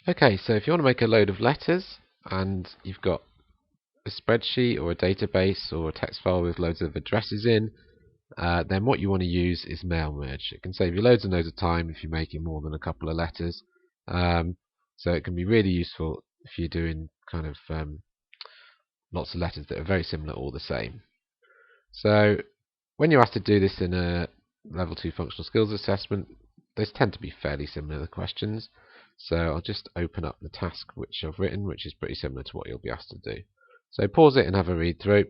Okay, so if you want to make a load of letters and you've got a spreadsheet or a database or a text file with loads of addresses in, then what you want to use is mail merge. It can save you loads and loads of time if you're making more than a couple of letters. So it can be really useful if you're doing kind of lots of letters that are very similar, all the same. So when you're asked to do this in a level 2 functional skills assessment, those tend to be fairly similar, the questions. So I'll just open up the task which I've written, which is pretty similar to what you'll be asked to do. So pause it and have a read through.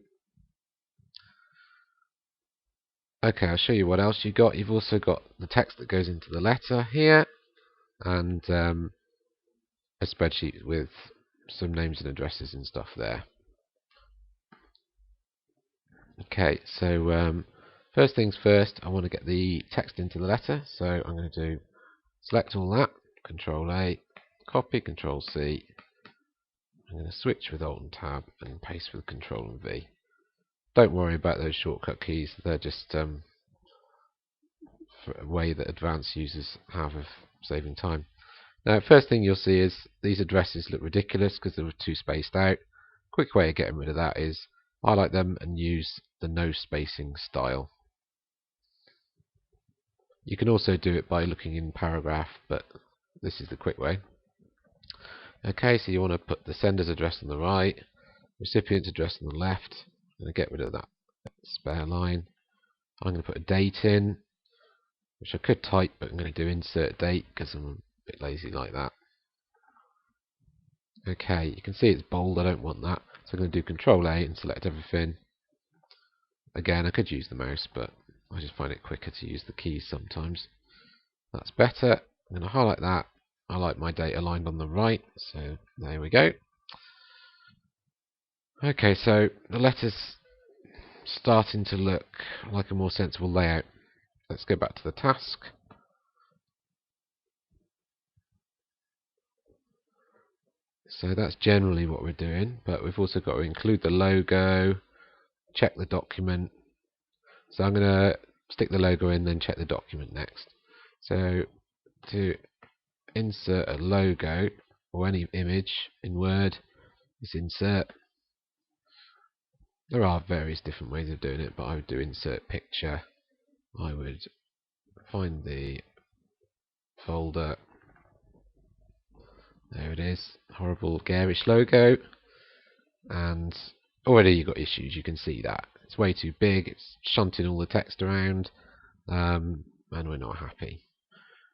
Okay, I'll show you what else you got. You've also got the text that goes into the letter here, and a spreadsheet with some names and addresses and stuff there. Okay, so first things first, I want to get the text into the letter, so I'm going to do select all that, Control A, copy, Control C. I'm going to switch with Alt and Tab and paste with Control and V. Don't worry about those shortcut keys, they're just a way that advanced users have of saving time. Now, first thing you'll see is these addresses look ridiculous because they were too spaced out. Quick way of getting rid of that is highlight them and use the no spacing style. You can also do it by looking in paragraph, but this is the quick way. Okay, so you want to put the sender's address on the right, recipient's address on the left. I'm going to get rid of that spare line. I'm going to put a date in, which I could type, but I'm going to do insert date because I'm a bit lazy like that. Okay, you can see it's bold, I don't want that. So I'm going to do Control A and select everything. Again, I could use the mouse, but I just find it quicker to use the keys sometimes. That's better. I'm going to highlight that. I like my date aligned on the right, so there we go. Okay, so the letter's starting to look like a more sensible layout. Let's go back to the task. So that's generally what we're doing, but we've also got to include the logo, check the document. So I'm going to stick the logo in, then check the document next. So to insert a logo or any image in Word, is insert. There are various different ways of doing it, but I would do insert picture. I would find the folder. There it is, horrible garish logo, and already you've got issues. You can see that it's way too big. It's shunting all the text around, and we're not happy.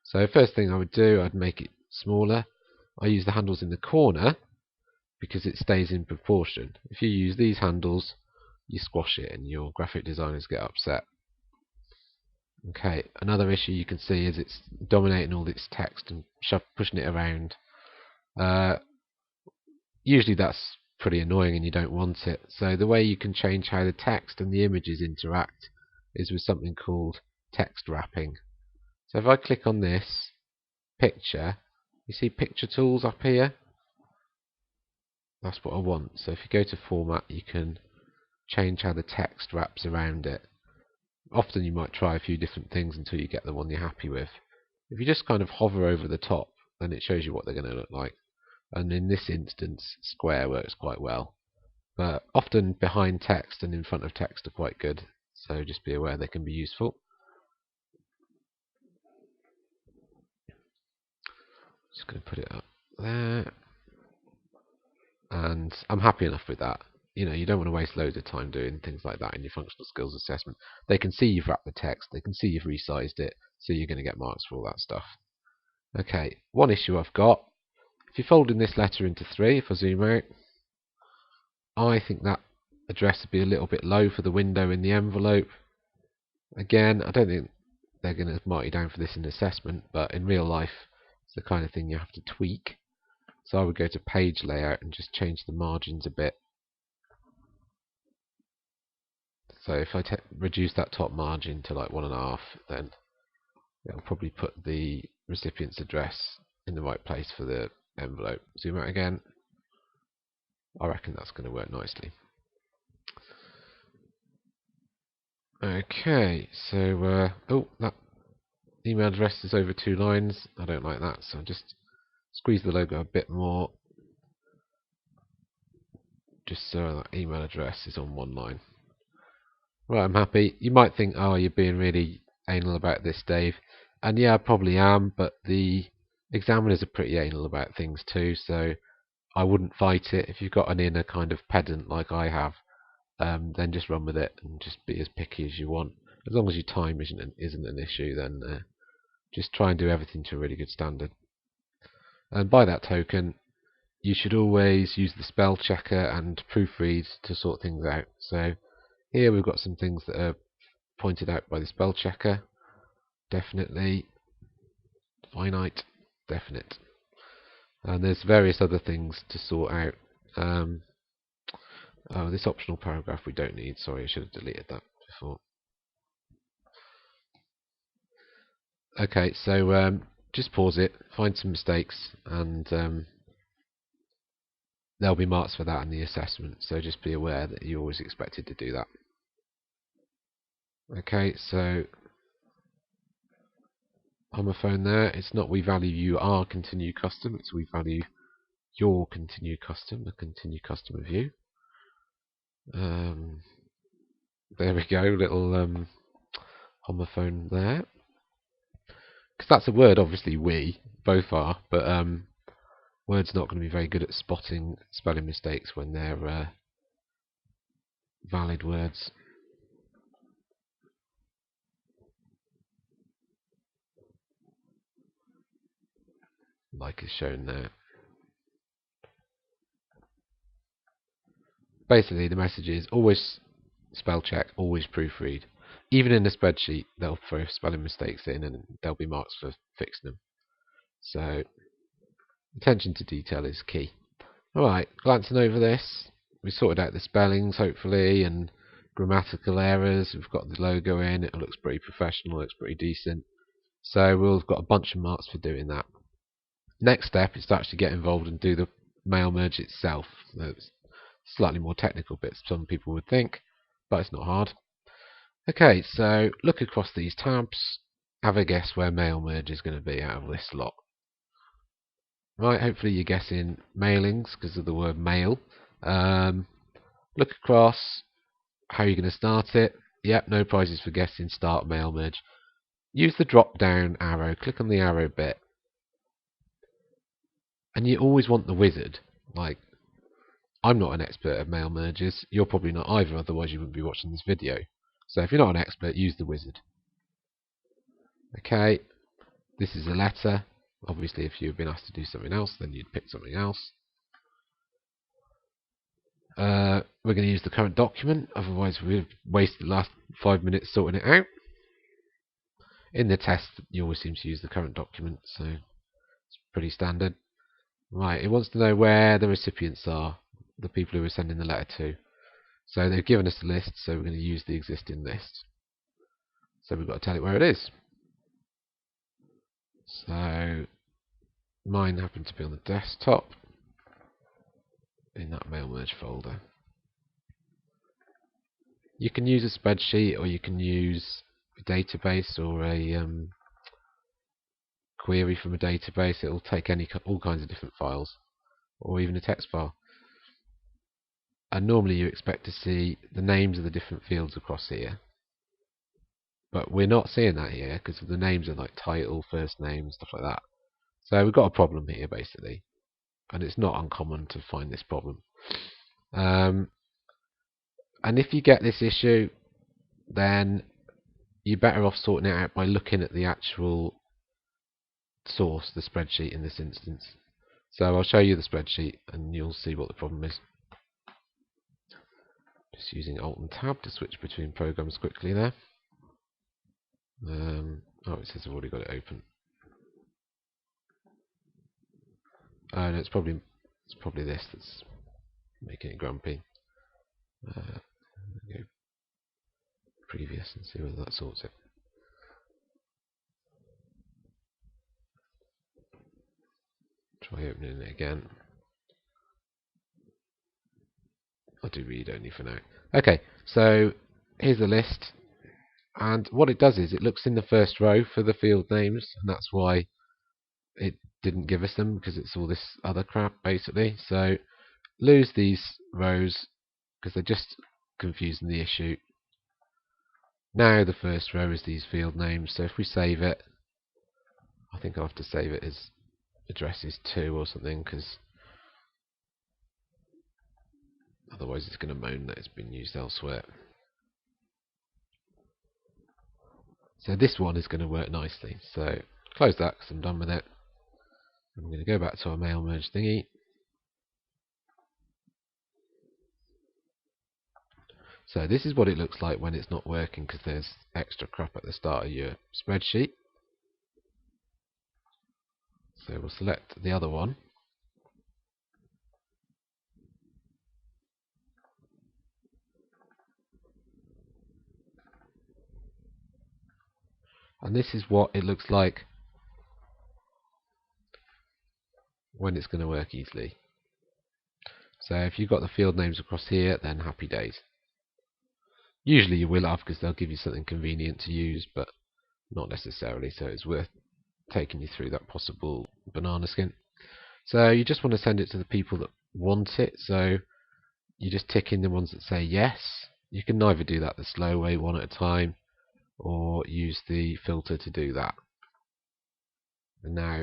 So first thing I would do, I'd make it smaller. I use the handles in the corner because it stays in proportion. If you use these handles, you squash it and your graphic designers get upset. Okay, another issue you can see is it's dominating all this text and pushing it around. Usually that's pretty annoying and you don't want it. So the way you can change how the text and the images interact is with something called text wrapping. So if I click on this picture, you see picture tools up here? That's what I want. So if you go to format, you can change how the text wraps around it. Often you might try a few different things until you get the one you're happy with. If you just kind of hover over the top, then it shows you what they're going to look like. And in this instance, square works quite well. But often behind text and in front of text are quite good, so just be aware they can be useful. Just going to put it up there. And I'm happy enough with that. You know, you don't want to waste loads of time doing things like that in your functional skills assessment. They can see you've wrapped the text, they can see you've resized it, so you're going to get marks for all that stuff. Okay, one issue I've got, if you're folding this letter into 3, if I zoom out, I think that address would be a little bit low for the window in the envelope. Again, I don't think they're going to mark you down for this in assessment, but in real life, it's the kind of thing you have to tweak. So I would go to page layout and just change the margins a bit. So if I reduce that top margin to like 1.5, then it'll probably put the recipient's address in the right place for the envelope. Zoom out again. I reckon that's going to work nicely. Okay, so oh, that email address is over 2 lines. I don't like that, so I'm just Squeeze the logo a bit more, just so that email address is on one line. Right, I'm happy. You might think, oh, you're being really anal about this, Dave. And yeah, I probably am, but the examiners are pretty anal about things too, so I wouldn't fight it. If you've got an inner kind of pedant like I have, then just run with it and just be as picky as you want. As long as your time isn't an issue, then just try and do everything to a really good standard. And by that token, you should always use the spell checker and proofread to sort things out. So here we've got some things that are pointed out by the spell checker. Definitely, finite, definite. And there's various other things to sort out. Oh, this optional paragraph we don't need. Sorry, I should have deleted that before. Okay, so just pause it, find some mistakes, and there'll be marks for that in the assessment. So just be aware that you're always expected to do that. Okay, so homophone there. It's not we value you are continue custom. It's we value your continue custom, the continue customer view. There we go, little homophone there. Because that's a word, obviously we both are, but Word's not going to be very good at spotting spelling mistakes when they're valid words. Like is shown there. Basically, the message is always spell check, always proofread. Even in a spreadsheet, they'll throw spelling mistakes in and there'll be marks for fixing them. So, attention to detail is key. Alright, glancing over this, we sorted out the spellings, hopefully, and grammatical errors. We've got the logo in, it looks pretty professional, looks pretty decent. So, we've got a bunch of marks for doing that. Next step is to actually get involved and do the mail merge itself. It's slightly more technical bits, some people would think, but it's not hard. Okay, so look across these tabs, have a guess where mail merge is going to be out of this lot. Right, hopefully you're guessing mailings because of the word mail. Look across, how you're going to start it. Yep, no prizes for guessing, start mail merge. Use the drop down arrow, click on the arrow bit. And you always want the wizard. Like, I'm not an expert at mail merges, you're probably not either, otherwise you wouldn't be watching this video. So if you're not an expert, use the wizard. Okay, this is a letter. Obviously if you've been asked to do something else, then you'd pick something else. We're going to use the current document, otherwise we've wasted the last 5 minutes sorting it out. In the test, you always seem to use the current document, so it's pretty standard. Right, it wants to know where the recipients are, the people who we're sending the letter to. So they've given us a list, so we're going to use the existing list. So we've got to tell it where it is. So mine happened to be on the desktop in that mail merge folder. You can use a spreadsheet or you can use a database or a query from a database. It will take all kinds of different files or even a text file. And normally you expect to see the names of the different fields across here. But we're not seeing that here because the names are like title, first name, stuff like that. So we've got a problem here basically. And it's not uncommon to find this problem. And if you get this issue, then you're better off sorting it out by looking at the actual source, the spreadsheet in this instance. So I'll show you the spreadsheet and you'll see what the problem is. Just using Alt and Tab to switch between programs quickly there. Oh, it says I've already got it open. Oh no, it's probably this that's making it grumpy. Go previous and see whether that sorts it. Try opening it again. I'll do read only for now. Okay, so here's the list, and what it does is it looks in the first row for the field names, and that's why it didn't give us them because it's all this other crap basically. So lose these rows because they're just confusing the issue. Now the first row is these field names, so if we save it, I think I'll have to save it as addresses 2 or something, because otherwise it's going to moan that it's been used elsewhere. So this one is going to work nicely. So close that because I'm done with it. I'm going to go back to our mail merge thingy. So this is what it looks like when it's not working because there's extra crap at the start of your spreadsheet. So we'll select the other one. And this is what it looks like when it's going to work easily. So if you've got the field names across here, then happy days. Usually you will have because they'll give you something convenient to use, but not necessarily, so it's worth taking you through that possible banana skin. So you just want to send it to the people that want it, so you just tick in the ones that say yes. You can either do that the slow way, one at a time, or use the filter to do that. And now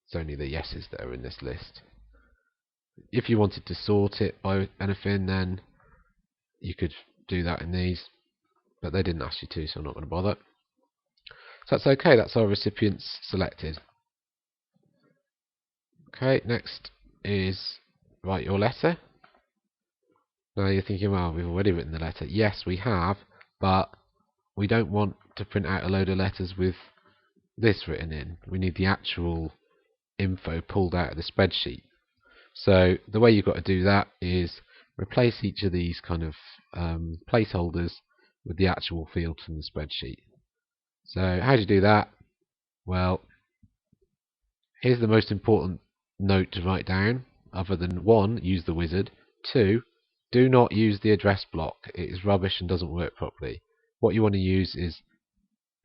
it's only the yeses that are in this list. If you wanted to sort it by anything, then you could do that in these, but they didn't ask you to, so I'm not going to bother. So that's okay, that's our recipients selected. Okay, next is write your letter. Now you're thinking, well, we've already written the letter. Yes, we have, but we don't want to print out a load of letters with this written in. We need the actual info pulled out of the spreadsheet. So the way you've got to do that is replace each of these kind of placeholders with the actual field from the spreadsheet. So how do you do that? Well, here's the most important note to write down, other than 1, use the wizard, 2, do not use the address block. It is rubbish and doesn't work properly. What you want to use is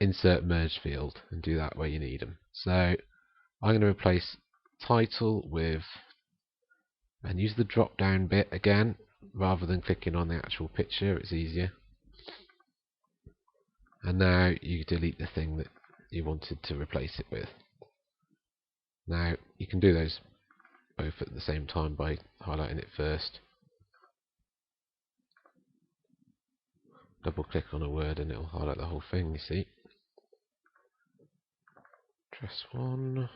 insert merge field and do that where you need them. So I'm going to replace title with, and use the drop down bit again rather than clicking on the actual picture, it's easier. And now you delete the thing that you wanted to replace it with. Now you can do those both at the same time by highlighting it first. Double click on a word and it will highlight the whole thing, you see. Address 1,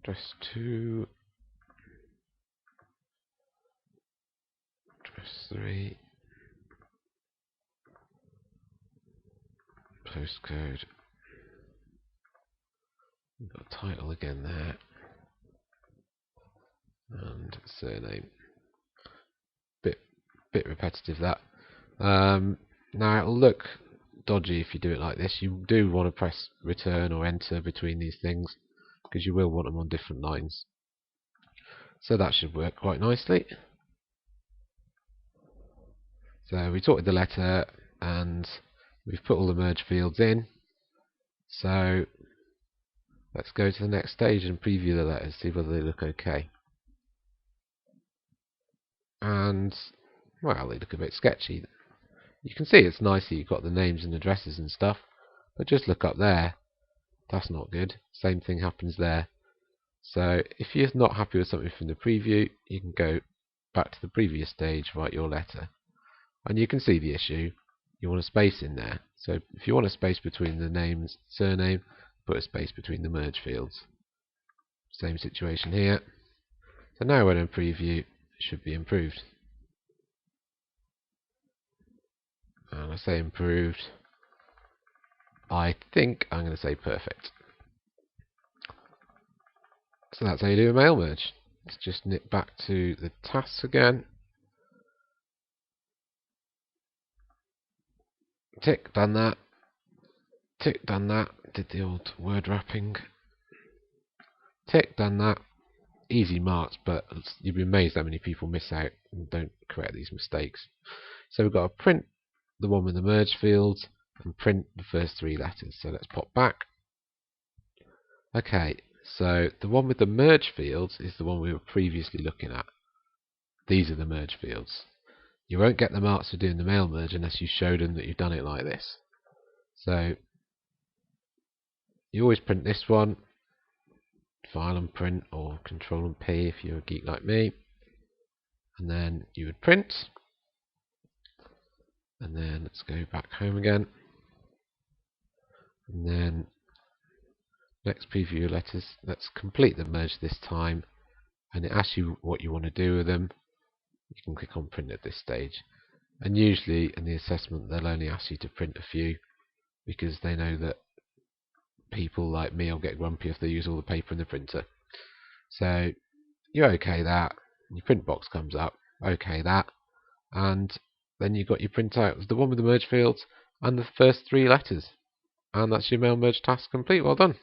address 2, address 3, postcode. We've got a title again there, and surname. Bit repetitive that. Now it'll look dodgy if you do it like this. You do want to press return or enter between these things because you will want them on different lines. So that should work quite nicely. So we sorted the letter and we've put all the merge fields in. So let's go to the next stage and preview the letters, see whether they look okay. And well, they look a bit sketchy. You can see it's nice that you've got the names and addresses and stuff, but just look up there. That's not good. Same thing happens there. So if you're not happy with something from the preview, you can go back to the previous stage, write your letter. And you can see the issue. You want a space in there. So if you want a space between the name and surname, put a space between the merge fields. Same situation here. So now when in preview, it should be improved. And I say improved. I think I'm going to say perfect. So that's how you do a mail merge. Let's just nip back to the tasks again. Tick, done that. Tick, done that. Did the old word wrapping. Tick, done that. Easy marks, but you'd be amazed how many people miss out and don't correct these mistakes. So we've got to print the one with the merge fields and print the first 3 letters. So let's pop back. Okay, So the one with the merge fields is the one we were previously looking at. These are the merge fields. You won't get the marks for doing the mail merge unless you show them that you've done it like this. So you always print this one, file and print, or control and P if you're a geek like me, and then you would print, and then let's go back home again, and then next preview your letters. Let's complete the merge this time, and it asks you what you want to do with them. You can click on print at this stage, and usually in the assessment they'll only ask you to print a few because they know that people like me will get grumpy if they use all the paper in the printer. So you OK that, your print box comes up, OK that, and then you've got your printout, the one with the merge fields and the first 3 letters, and that's your mail merge task complete. Well done.